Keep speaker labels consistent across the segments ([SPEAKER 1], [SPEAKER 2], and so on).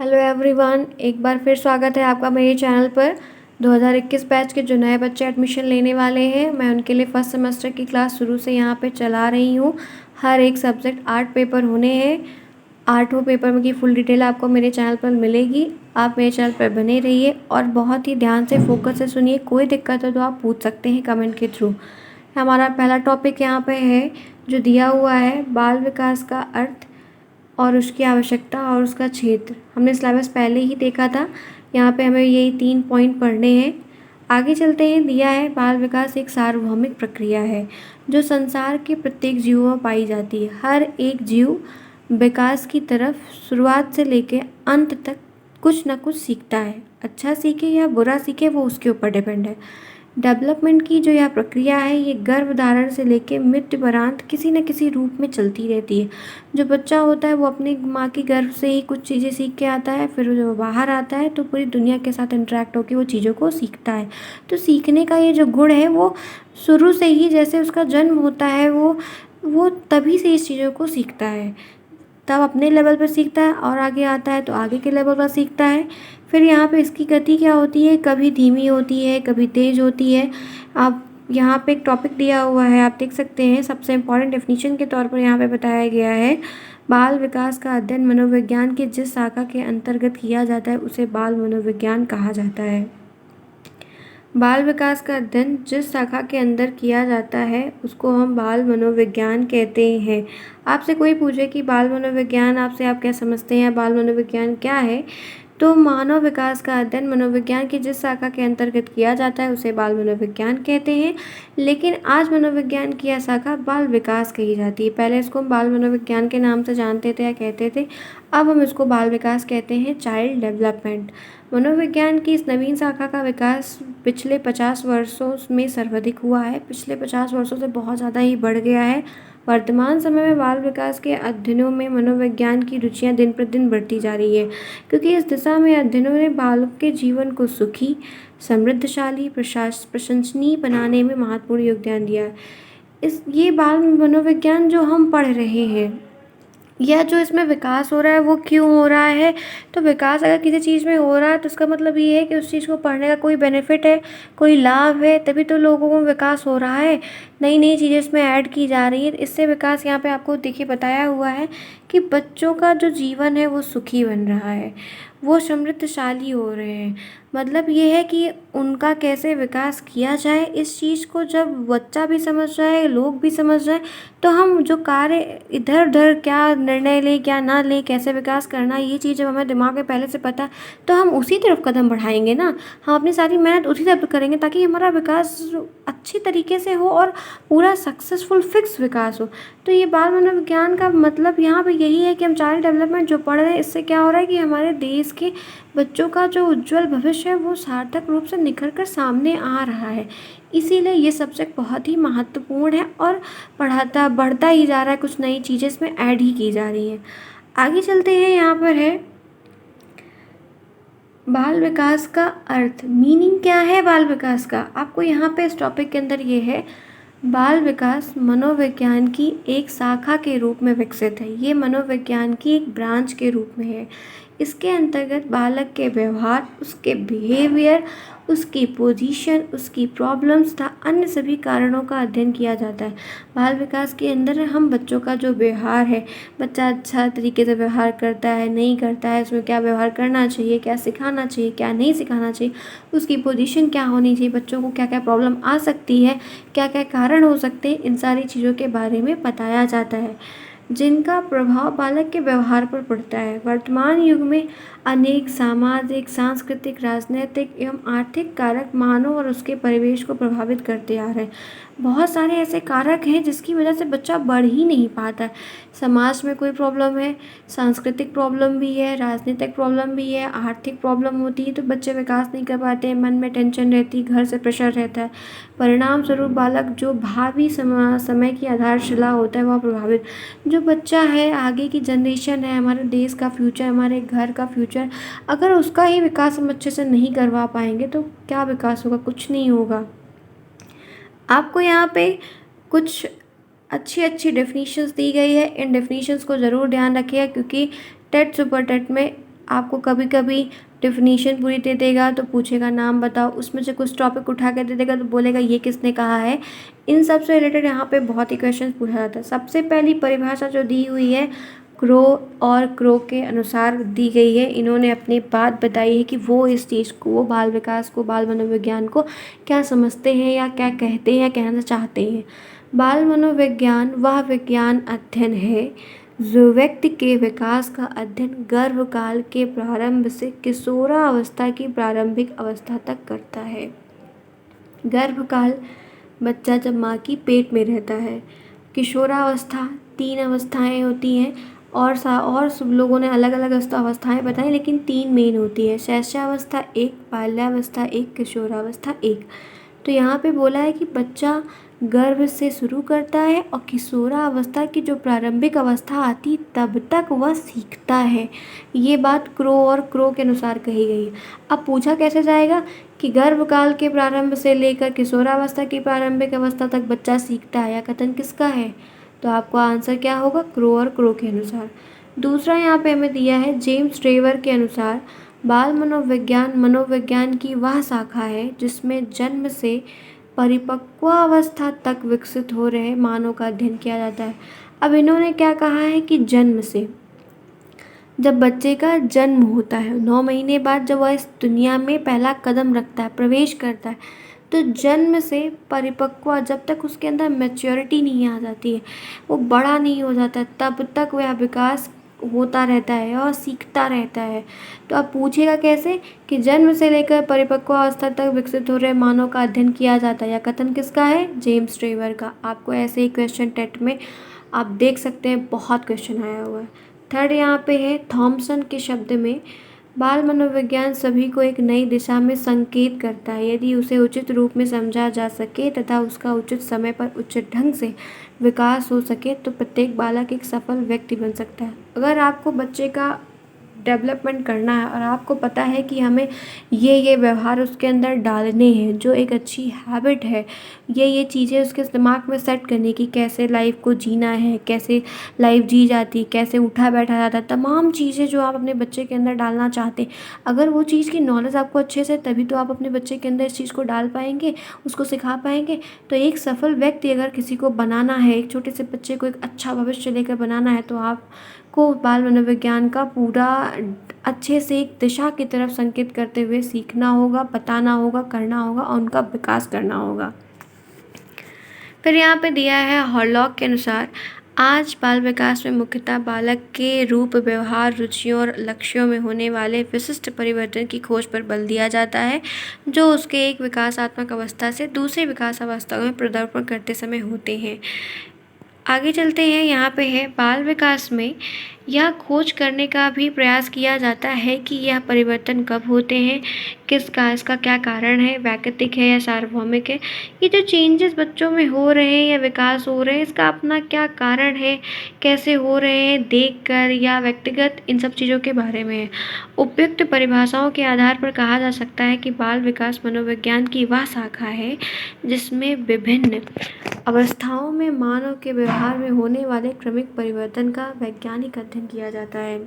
[SPEAKER 1] Hello everyone, एक बार फिर स्वागत है आपका मेरे चैनल पर। 2021 बैच के जो नए बच्चे एडमिशन लेने वाले हैं, मैं उनके लिए फर्स्ट सेमेस्टर की क्लास शुरू से यहाँ पे चला रही हूँ। हर एक सब्जेक्ट 8 पेपर होने हैं। 8 पेपर की फुल डिटेल आपको मेरे चैनल पर मिलेगी। आप मेरे चैनल पर बने रहिए और बहुत ही ध्यान से फोकस से सुनिए। कोई दिक्कत हो तो आप पूछ सकते हैं कमेंट के थ्रू। हमारा पहला टॉपिक यहाँ पे है जो दिया हुआ है, बाल विकास का अर्थ और उसकी आवश्यकता और उसका क्षेत्र। हमने सिलेबस पहले ही देखा था। यहाँ पे हमें यही 3 पॉइंट पढ़ने हैं। आगे चलते हैं। दिया है, बाल विकास एक सार्वभौमिक प्रक्रिया है जो संसार के प्रत्येक जीव में पाई जाती है। हर एक जीव विकास की तरफ शुरुआत से लेकर अंत तक कुछ ना कुछ सीखता है। अच्छा सीखे या बुरा सीखे वो उसके ऊपर डिपेंड है। डेवलपमेंट की जो यह प्रक्रिया है, ये गर्भधारण से लेकर मृत्युपर्यंत किसी न किसी रूप में चलती रहती है। जो बच्चा होता है वो अपनी माँ की गर्भ से ही कुछ चीज़ें सीख के आता है, फिर जब वो बाहर आता है तो पूरी दुनिया के साथ इंटरेक्ट होकर वो चीज़ों को सीखता है। तो सीखने का ये जो गुण है वो शुरू से ही, जैसे उसका जन्म होता है, वो तभी से इस चीज़ों को सीखता है। तब अपने लेवल पर सीखता है और आगे आता है तो आगे के लेवल पर सीखता है। फिर यहाँ पे इसकी गति क्या होती है, कभी धीमी होती है, कभी तेज़ होती है। आप यहाँ पे एक टॉपिक दिया हुआ है, आप देख सकते हैं। सबसे इम्पॉर्टेंट डेफिनेशन के तौर पर यहाँ पे बताया गया है, बाल विकास का अध्ययन मनोविज्ञान की जिस शाखा के अंतर्गत किया जाता है उसे बाल मनोविज्ञान कहा जाता है। बाल विकास का अध्ययन जिस शाखा के अंदर किया जाता है उसको हम बाल मनोविज्ञान कहते हैं। आपसे कोई पूछे कि बाल मनोविज्ञान आपसे आप क्या समझते हैं, बाल मनोविज्ञान क्या है, तो मानव विकास का अध्ययन मनोविज्ञान की जिस शाखा के अंतर्गत किया जाता है उसे बाल मनोविज्ञान कहते हैं। लेकिन आज मनोविज्ञान की यह शाखा बाल विकास कही जाती है। पहले इसको हम बाल मनोविज्ञान के नाम से जानते थे या कहते थे, अब हम इसको बाल विकास कहते हैं, चाइल्ड डेवलपमेंट। मनोविज्ञान की इस नवीन शाखा का विकास पिछले 50 वर्षों में सर्वाधिक हुआ है। पिछले 50 वर्षों से बहुत ज़्यादा ही बढ़ गया है। वर्तमान समय में बाल विकास के अध्ययनों में मनोविज्ञान की रुचियां दिन प्रतिदिन बढ़ती जा रही है, क्योंकि इस दिशा में अध्ययनों ने बालक के जीवन को सुखी, समृद्धशाली, प्रशंसनीय बनाने में महत्वपूर्ण योगदान दिया है। ये बाल मनोविज्ञान जो हम पढ़ रहे हैं, यह जो इसमें विकास हो रहा है वो क्यों हो रहा है? तो विकास अगर किसी चीज़ में हो रहा है तो उसका मतलब ये है कि उस चीज़ को पढ़ने का कोई बेनिफिट है, कोई लाभ है, तभी तो लोगों में विकास हो रहा है। नई नई चीज़ें इसमें ऐड की जा रही है। इससे विकास, यहाँ पे आपको देखिए बताया हुआ है कि बच्चों का जो जीवन है वो सुखी बन रहा है, वो समृद्धशाली हो रहे हैं। मतलब ये है कि उनका कैसे विकास किया जाए, इस चीज़ को जब बच्चा भी समझ जाए, लोग भी समझ जाए, तो हम जो कार्य इधर उधर क्या निर्णय लें क्या ना लें, कैसे विकास करना, ये चीज़ जब हमें दिमाग में पहले से पता है तो हम उसी तरफ कदम बढ़ाएंगे ना। हम अपनी सारी मेहनत उसी तरफ करेंगे ताकि हमारा विकास अच्छी तरीके से हो और पूरा सक्सेसफुल फिक्स विकास हो। तो ये बाल मनोविज्ञान का मतलब यहाँ पे यही है कि हम चाइल्ड डेवलपमेंट जो पढ़ रहे हैं, इससे क्या हो रहा है कि हमारे देश के बच्चों का जो उज्जवल भविष्य है वो सार्थक रूप से निखर कर सामने आ रहा है। इसीलिए ये सब्जेक्ट बहुत ही महत्वपूर्ण है और बढ़ता ही जा रहा है। कुछ नई चीज़ें इसमें ऐड ही की जा रही हैं। आगे चलते हैं। यहाँ पर है बाल विकास का अर्थ, मीनिंग क्या है बाल विकास का। आपको यहाँ पे इस टॉपिक के अंदर ये है, बाल विकास मनोविज्ञान की एक शाखा के रूप में विकसित है। ये मनोविज्ञान की एक ब्रांच के रूप में है। इसके अंतर्गत बालक के व्यवहार, उसके बिहेवियर, उसकी पोजीशन, उसकी प्रॉब्लम्स तथा अन्य सभी कारणों का अध्ययन किया जाता है। बाल विकास के अंदर हम बच्चों का जो व्यवहार है, बच्चा अच्छा तरीके से व्यवहार करता है नहीं करता है, उसमें क्या व्यवहार करना चाहिए, क्या सिखाना चाहिए, क्या नहीं सिखाना चाहिए, उसकी पोजीशन क्या होनी चाहिए, बच्चों को क्या क्या प्रॉब्लम आ सकती है, क्या क्या कारण हो सकते हैं, इन सारी चीज़ों के बारे में बताया जाता है, जिनका प्रभाव बालक के व्यवहार पर पड़ता है। वर्तमान युग में अनेक सामाजिक, सांस्कृतिक, राजनीतिक एवं आर्थिक कारक मानव और उसके परिवेश को प्रभावित करते आ रहे हैं। बहुत सारे ऐसे कारक हैं जिसकी वजह से बच्चा बढ़ ही नहीं पाता है। समाज में कोई प्रॉब्लम है, सांस्कृतिक प्रॉब्लम भी है, राजनीतिक प्रॉब्लम भी है, आर्थिक प्रॉब्लम होती है, तो बच्चे विकास नहीं कर पाते हैं, मन में टेंशन रहती, घर से प्रेशर रहता है। परिणाम स्वरूप बालक जो भावी समय की आधारशिला होता है वह प्रभावित। जो बच्चा है, आगे की जनरेशन है, हमारे देश का फ्यूचर, हमारे घर का फ्यूचर, अगर उसका ही विकास हम अच्छे से नहीं करवा पाएंगे तो क्या विकास होगा? कुछ नहीं होगा। आपको यहाँ पे कुछ अच्छी अच्छी डेफिनेशंस दी गई है। इन डेफिनेशंस को ज़रूर ध्यान रखिएगा, क्योंकि टेट सुपर टेट में आपको कभी कभी डिफिनीशन पूरी दे देगा तो पूछेगा नाम बताओ, उसमें से कुछ टॉपिक उठा के दे देगा तो बोलेगा ये किसने कहा है। इन सब से रिलेटेड यहाँ पे बहुत ही क्वेश्चन पूछा जाता है। सबसे पहली परिभाषा जो दी हुई है क्रो और क्रो के अनुसार दी गई है। इन्होंने अपनी बात बताई है कि वो इस चीज़ को, वो बाल विकास को, बाल मनोविज्ञान को क्या समझते हैं या क्या कहते हैं या कहना चाहते हैं। बाल मनोविज्ञान वह विज्ञान अध्ययन है जो व्यक्ति के विकास का अध्ययन गर्भकाल के प्रारंभ से किशोरावस्था की प्रारंभिक अवस्था तक करता है। गर्भकाल, बच्चा जब माँ की पेट में रहता है। किशोरावस्था, 3 अवस्थाएं होती हैं और सब लोगों ने अलग अलग अवस्थाएं बताई, लेकिन 3 मेन होती है। शैशवावस्था 1, बाल्यावस्था 1, किशोरावस्था 1। तो यहाँ पे बोला है कि बच्चा गर्भ से शुरू करता है और किशोरावस्था की जो प्रारंभिक अवस्था आती तब तक वह सीखता है। ये बात क्रो और क्रो के अनुसार कही गई है। अब पूछा कैसे जाएगा कि गर्भकाल के प्रारंभ से लेकर किशोरावस्था की प्रारंभिक अवस्था तक बच्चा सीखता है, या कथन किसका है? तो आपको आंसर क्या होगा? क्रो और क्रो के अनुसार। दूसरा यहाँ पे हमें दिया है जेम्स ट्रेवर के अनुसार बाल मनोविज्ञान मनोविज्ञान की वह शाखा है जिसमें जन्म से परिपक्वावस्था तक विकसित हो रहे मानव का अध्ययन किया जाता है। अब इन्होंने क्या कहा है कि जन्म से, जब बच्चे का जन्म होता है 9 महीने बाद जब वह इस दुनिया में पहला कदम रखता है, प्रवेश करता है, तो जन्म से परिपक्व, जब तक उसके अंदर मैच्योरिटी नहीं आ जाती है, वो बड़ा नहीं हो जाता, तब तक वह विकास होता रहता है और सीखता रहता है। तो अब पूछेगा कैसे कि जन्म से लेकर परिपक्व अवस्था तक विकसित हो रहे मानव का अध्ययन किया जाता है, या कथन किसका है? जेम्स ट्रेवर का। आपको ऐसे ही क्वेश्चन टेट में आप देख सकते हैं, बहुत क्वेश्चन आया हुआ है। थर्ड यहाँ पे है थॉमसन के शब्द में बाल मनोविज्ञान सभी को एक नई दिशा में संकेत करता है यदि उसे उचित रूप में समझा जा सके तथा उसका उचित समय पर उचित ढंग से विकास हो सके तो प्रत्येक बालक एक सफल व्यक्ति बन सकता है। अगर आपको बच्चे का डेवलपमेंट करना है और आपको पता है कि हमें ये व्यवहार उसके अंदर डालने हैं, जो एक अच्छी हैबिट है, ये चीज़ें उसके दिमाग में सेट करने की, कैसे लाइफ को जीना है, कैसे लाइफ जी जाती, कैसे उठा बैठा जाता है, तमाम चीज़ें जो आप अपने बच्चे के अंदर डालना चाहते हैं, अगर वो चीज़ की नॉलेज आपको अच्छे से, तभी तो आप अपने बच्चे के अंदर इस चीज़ को डाल पाएंगे, उसको सिखा पाएंगे। तो एक सफल व्यक्ति अगर किसी को बनाना है, एक छोटे से बच्चे को एक अच्छा भविष्य लेकर बनाना है, तो आपको बाल मनोविज्ञान का पूरा अच्छे से एक दिशा की तरफ संकेत करते हुए सीखना होगा, बताना होगा, करना होगा और उनका विकास करना होगा। फिर यहाँ पे दिया है हॉलॉक के अनुसार आज बाल विकास में मुख्यतः बालक के रूप, व्यवहार, रुचियों और लक्ष्यों में होने वाले विशिष्ट परिवर्तन की खोज पर बल दिया जाता है जो उसके एक विकासात्मक अवस्था से दूसरी विकास अवस्था में पदार्पण करते समय होते हैं। आगे चलते हैं। यहाँ पे है बाल विकास में यह खोज करने का भी प्रयास किया जाता है कि यह परिवर्तन कब होते हैं, इसका क्या कारण है, वैकल्पिक है या सार्वभौमिक है। ये जो चेंजेस बच्चों में हो रहे हैं या विकास हो रहे हैं, इसका अपना क्या कारण है, कैसे हो रहे हैं, देखकर या व्यक्तिगत, इन सब चीज़ों के बारे में है। उपयुक्त परिभाषाओं के आधार पर कहा जा सकता है कि बाल विकास मनोविज्ञान की वह शाखा है जिसमें विभिन्न अवस्थाओं में मानव के व्यवहार में होने वाले क्रमिक परिवर्तन का वैज्ञानिक अध्ययन किया जाता है।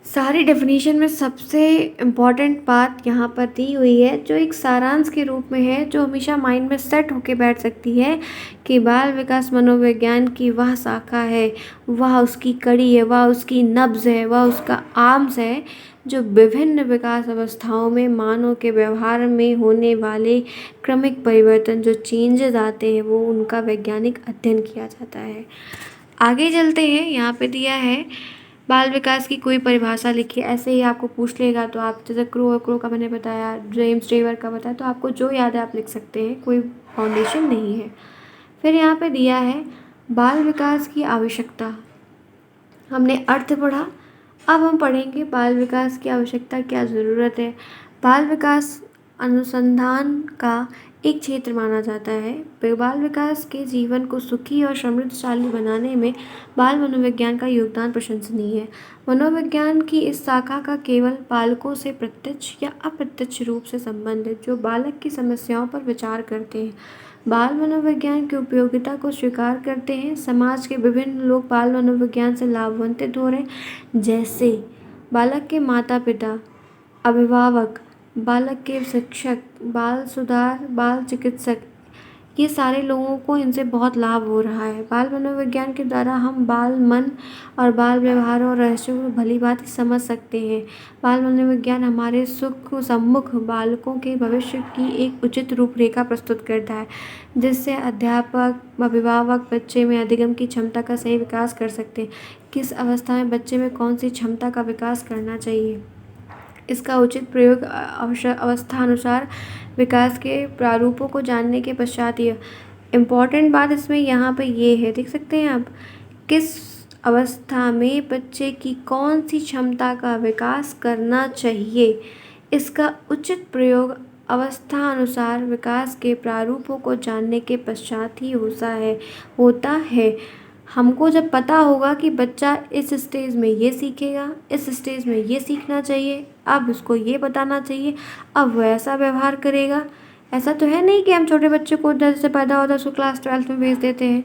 [SPEAKER 1] सारी डेफिनेशन में सबसे इम्पॉर्टेंट बात यहाँ पर दी हुई है, जो एक सारांश के रूप में है, जो हमेशा माइंड में सेट होके बैठ सकती है कि बाल विकास मनोविज्ञान की वह शाखा है, वह उसकी कड़ी है, वह उसकी नब्ज़ है, वह उसका आर्म्स है, जो विभिन्न विकास अवस्थाओं में मानव के व्यवहार में होने वाले क्रमिक परिवर्तन, जो चेंजेस आते हैं, वो उनका वैज्ञानिक अध्ययन किया जाता है। आगे चलते हैं। यहाँ पे दिया है बाल विकास की कोई परिभाषा लिखिए। ऐसे ही आपको पूछ लेगा तो आप, जैसे क्रो और क्रो का मैंने बताया, जेम्स ट्रेवर का बताया, तो आपको जो याद है आप लिख सकते हैं, कोई फाउंडेशन नहीं है। फिर यहाँ पे दिया है बाल विकास की आवश्यकता। हमने अर्थ पढ़ा, अब हम पढ़ेंगे बाल विकास की आवश्यकता, क्या ज़रूरत है। बाल विकास अनुसंधान का एक क्षेत्र माना जाता है। बाल विकास के जीवन को सुखी और समृद्धशाली बनाने में बाल मनोविज्ञान का योगदान प्रशंसनीय है। मनोविज्ञान की इस शाखा का केवल बालकों से प्रत्यक्ष या अप्रत्यक्ष रूप से संबंध है, जो बालक की समस्याओं पर विचार करते हैं, बाल मनोविज्ञान की उपयोगिता को स्वीकार करते हैं। समाज के विभिन्न लोग बाल मनोविज्ञान से लाभान्वित हो रहे हैं, जैसे बालक के माता पिता, अभिभावक, बालक के शिक्षक, बाल सुधार, बाल चिकित्सक, ये सारे लोगों को इनसे बहुत लाभ हो रहा है। बाल मनोविज्ञान के द्वारा हम बाल मन और बाल व्यवहार और रहस्यों को भली भांति समझ सकते हैं। बाल मनोविज्ञान हमारे सुख सम्मुख बालकों के भविष्य की एक उचित रूपरेखा प्रस्तुत करता है, जिससे अध्यापक, अभिभावक बच्चे में अधिगम की क्षमता का सही विकास कर सकते हैं। किस अवस्था में बच्चे में कौन सी क्षमता का विकास करना चाहिए, इसका उचित प्रयोग अवस्थानुसार विकास के प्रारूपों को जानने के पश्चात ही। इम्पॉर्टेंट बात इसमें यहाँ पे ये है, देख सकते हैं आप, किस अवस्था में बच्चे की कौन सी क्षमता का विकास करना चाहिए, इसका उचित प्रयोग अवस्थानुसार विकास के प्रारूपों को जानने के पश्चात ही होता है। हमको जब पता होगा कि बच्चा इस स्टेज में ये सीखेगा, इस स्टेज में ये सीखना चाहिए, अब उसको ये बताना चाहिए, अब वैसा व्यवहार करेगा। ऐसा तो है नहीं कि हम छोटे बच्चे को जैसे पैदा होता है उसको क्लास 12 में भेज देते हैं,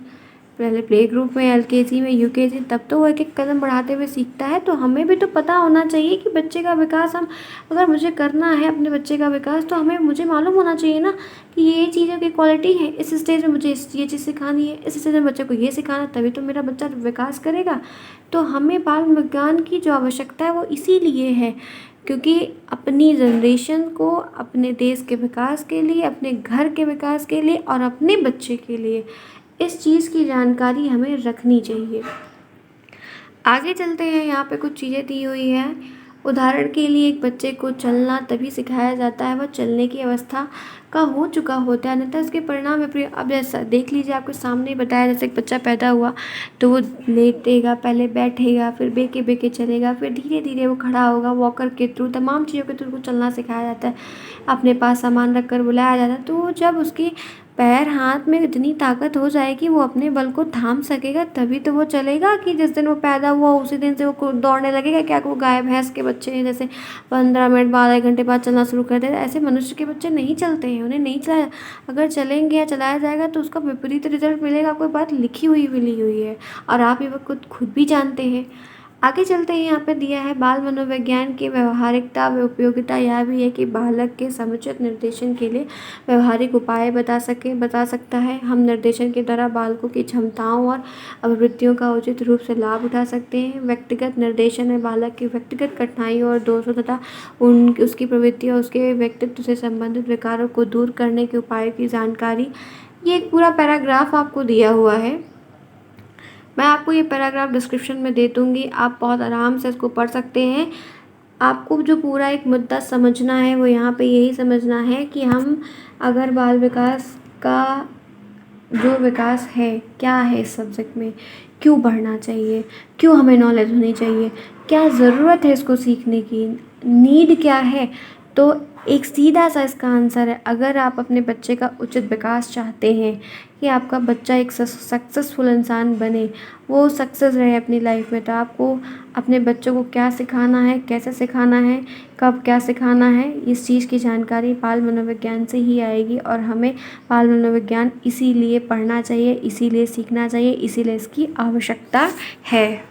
[SPEAKER 1] पहले प्ले ग्रुप में, LKG में, UKG, तब तो वो एक एक कदम बढ़ाते हुए सीखता है। तो हमें भी तो पता होना चाहिए कि बच्चे का विकास अगर मुझे करना है अपने बच्चे का विकास, तो मुझे मालूम होना चाहिए ना कि ये चीज़ों की क्वालिटी है, इस स्टेज में मुझे ये चीज़ सिखानी है, इस स्टेज में बच्चे को ये सिखाना, तभी तो मेरा बच्चा विकास करेगा। तो हमें बाल विज्ञान की जो आवश्यकता है वो इसीलिए है, क्योंकि अपनी जनरेशन को अपने देश के विकास के लिए, अपने घर के विकास के लिए और अपने बच्चे के लिए इस चीज़ की जानकारी हमें रखनी चाहिए। आगे चलते हैं, यहाँ पे कुछ चीज़ें दी हुई है। उदाहरण के लिए एक बच्चे को चलना तभी सिखाया जाता है वह चलने की अवस्था का हो चुका होता है, अन्यथा इसके परिणाम विपरीत। अब जैसा देख लीजिए, आपके सामने ही बताया, जैसे एक बच्चा पैदा हुआ तो वो लेटेगा, पहले बैठेगा, फिर बेके बेके चलेगा, फिर धीरे धीरे वो खड़ा होगा, वॉकर के थ्रू, तमाम चीज़ों के थ्रू को चलना सिखाया जाता है। अपने पास सामान रख कर बुलाया जाता है, तो जब उसकी पैर हाथ में इतनी ताकत हो जाएगी वो अपने बल को थाम सकेगा, तभी तो वो चलेगा। कि जिस दिन वो पैदा हुआ उसी दिन से वो दौड़ने लगेगा? क्या वो गाय भैंस के बच्चे हैं जैसे 15 मिनट बाद, 1 घंटे बाद चलना शुरू कर देते, ऐसे मनुष्य के बच्चे नहीं चलते हैं, उन्हें नहीं चलाया। अगर चलेंगे या चलाया जाएगा तो उसका विपरीत रिजल्ट मिलेगा। कोई बात लिखी हुई मिली हुई है और आप ये खुद भी जानते हैं। आगे चलते हैं, यहाँ पे दिया है बाल मनोविज्ञान की व्यवहारिकता व उपयोगिता यह भी है कि बालक के समुचित निर्देशन के लिए व्यवहारिक उपाय बता सकता है। हम निर्देशन के द्वारा बालकों की क्षमताओं और अभिवृत्तियों का उचित रूप से लाभ उठा सकते हैं। व्यक्तिगत निर्देशन में बालक की व्यक्तिगत कठिनाइयों और दोषों तथा उसकी प्रवृत्ति और उसके व्यक्तित्व से संबंधित विकारों को दूर करने के उपायों की जानकारी। ये एक पूरा पैराग्राफ आपको दिया हुआ है, मैं आपको ये पैराग्राफ डिस्क्रिप्शन में दे दूँगी, आप बहुत आराम से इसको पढ़ सकते हैं। आपको जो पूरा एक मुद्दा समझना है वो यहाँ पे यही समझना है कि हम अगर बाल विकास का जो विकास है क्या है इस सब्जेक्ट में, क्यों पढ़ना चाहिए, क्यों हमें नॉलेज होनी चाहिए, क्या ज़रूरत है इसको सीखने की, नीड क्या है। तो एक सीधा सा इसका आंसर है, अगर आप अपने बच्चे का उचित विकास चाहते हैं कि आपका बच्चा एक सक्सेसफुल इंसान बने, वो सक्सेस रहे अपनी लाइफ में, तो आपको अपने बच्चों को क्या सिखाना है, कैसे सिखाना है, कब क्या सिखाना है, इस चीज़ की जानकारी बाल मनोविज्ञान से ही आएगी। और हमें बाल मनोविज्ञान इसीलिए पढ़ना चाहिए, इसीलिए सीखना चाहिए, इसीलिए इसकी आवश्यकता है।